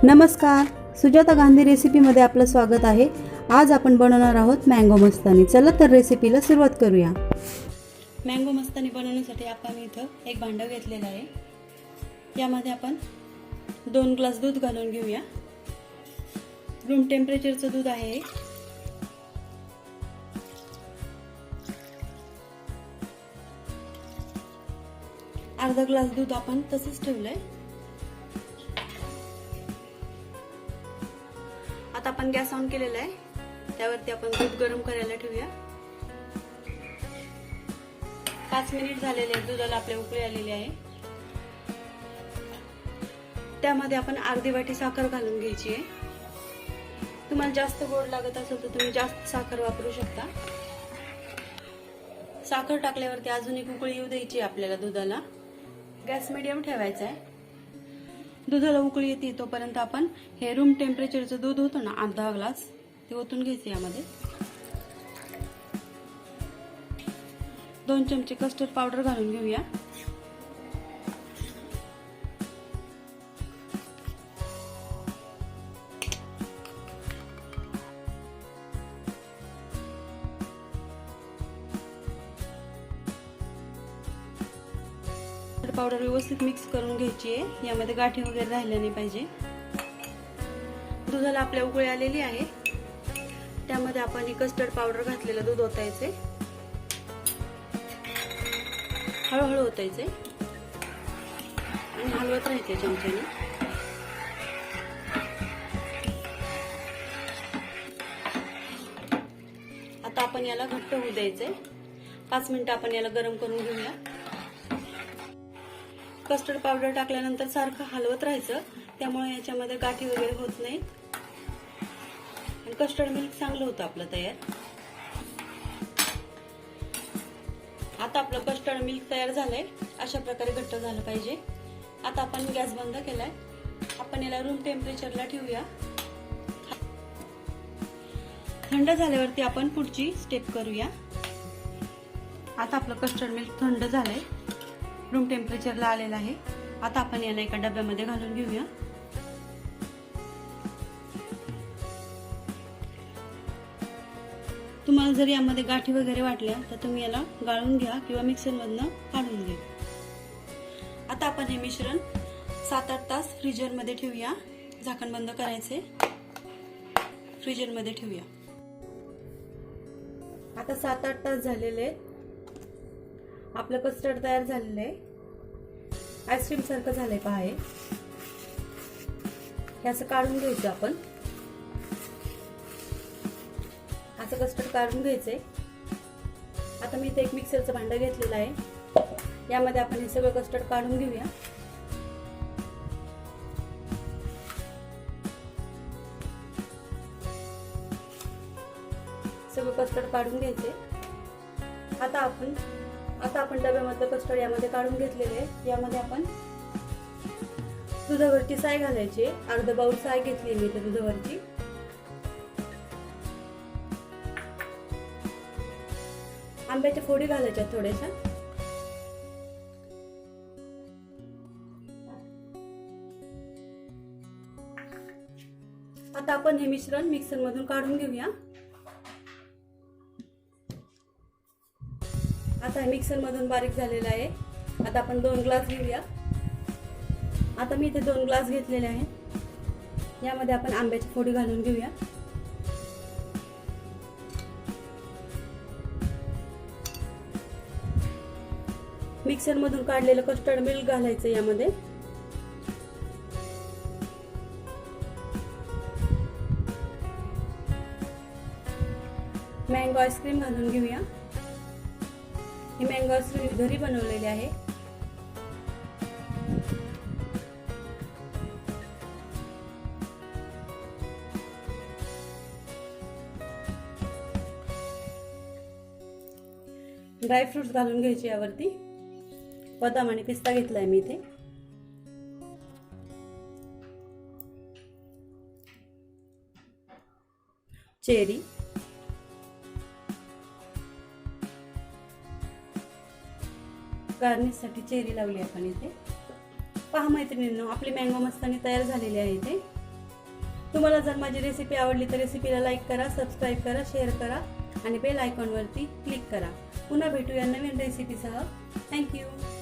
नमस्कार, सुजाता गांधी रेसिपीमध्ये आपलं स्वागत आहे। आज आपण बनवणार आहोत मँगो मस्तानी। चला तर रेसिपीला सुरुवात करूया। मँगो मस्तानी बनवण्यासाठी आपण इथं एक भांडं घेतलेलं आहे। यामध्ये आपण 2 ग्लास दूध घालून घेऊया। रूम टेम्परेचरचं दूध आहे। अर्धा ग्लास दूध आपण तसंच ठेवलंय। आता आपण गॅस ऑन केलेला आहे। त्यावरती आपण दूध गरम करायला ठेवूया। 5 मिनिट झालेले आहेत। दुधाला आपल्या उकळी आलेली आहे। त्यामध्ये आपण अर्धी वाटी साखर घालून घ्यायची आहे। तुम्हाला जास्त गोड लागत असेल तर तुम्ही जास्त साखर वापरू शकता। साखर टाकल्यावरती अजून एक उकळी येऊ द्यायची आपल्याला दुधाला। गॅस मीडियम ठेवायचा आहे। दुधाला उकळी येते तोपर्यंत आपण हे रूम टेम्परेचरचं दूध होतं ना, अर्धा ग्लास ते ओतून घ्यायचं। यामध्ये 2 चमचे कस्टर्ड पावडर घालून घेऊया। पावडर व्यवस्थित मिक्स करून घ्यायची आहे। यामध्ये गाठी वगैरे राहिल्या नाही पाहिजे। दुधाला आपल्या उकळी आलेली आहे। त्यामध्ये आपण ही कस्टर्ड पावडर घातलेलं दूध ओतायचे। हळूहळू ओतायचे आणि हलवत राहायचे चमच्याने। आता आपण याला घट्ट होऊ द्यायचे। 5 मिनिटं आपण याला गरम करून घेऊया। कस्टर्ड पावडर टाकल्यानंतर सारखं हलवत राहायचं, त्यामुळे याच्यामध्ये गाठी वगैरे होत नाहीत आणि कस्टर्ड मिल्क चांगलं होतं आपलं तयार। आता आपलं कस्टर्ड मिल्क तयार झालंय। अशा प्रकारे घट्ट झालं पाहिजे। आता आपण गॅस बंद केलाय। आपण याला रूम टेम्परेचरला ठेवूया। थंड झाल्यावरती आपण पुढची स्टेप करूया। आता आपलं कस्टर्ड मिल्क थंड झालंय, रूम टेम्परेचरला आलेला आहे। आता आपण याला एका डब्यामध्ये घालून घेऊया। तुम्हाला जर यामध्ये गाठी वगैरे वाटल्या तर तुम्ही याला गाळून घ्या किंवा मिक्सर मधनं काढून घ्या। आता आपण हे मिश्रण 7-8 तास फ्रीजर मध्ये ठेवूया। झाकण बंद करायचे, फ्रीजर मध्ये ठेवूया। आता 7-8 तास झालेले आहेत। आपलं कस्टर्ड तयार झालेलं आहे। आईस्क्रीम सारखं झालंय पहा। हे असं काढून घ्यायचं आपण। असं कस्टर्ड काढून घ्यायचंय। आता मी इथे एक मिक्सरचं भांडं घेतलेलं आहे। यामध्ये आपण हे सगळं कस्टर्ड काढून घेऊया। सगळं कस्टर्ड काढून घ्यायचे। आता आपण डब्यामधलं कस्टर्ड यामध्ये काढून घेतलेले आहे। यामध्ये आपण दुधावरची साय घालायची। अर्धा बाउल साय घेतली मी इथे दुधावरची। आंब्याच्या फोडी घालायच्या थोड्याशा। आता आपण हे मिश्रण मिक्सर मधून काढून घेऊया। आता हे मिक्सर मधून बारीक झालेलं आहे। आता आपण 2 ग्लास घेऊया। आता मी इथे 2 ग्लास घेतलेले आहेत। यामध्ये आपण आंब्याची फोडी घालून घेऊया। मिक्सर मधून काढलेलं कस्टर्ड मिल्क घालायचं यामध्ये। मँगो आईस्क्रीम घालून घेऊया। ही मँगो आईस्क्रीम घरी बनवलेली आहे। ड्रायफ्रुट्स घालून घ्यायचे यावरती। बदाम आणि पिस्ता घेतलाय मी इथे। चेरी, गार्निशसाठी चेरी लावली आपण इथे। पहा मैत्रिणींनो, आपली मँगो मस्तानी तयार झालेली आहे इथे। तुम्हाला जर माझी रेसिपी आवडली तर रेसिपीला लाईक करा, सबस्क्राईब करा, शेअर करा आणि बेल आयकॉनवरती क्लिक करा. पुन्हा भेटूया नवीन रेसिपीसह. थँक्यू.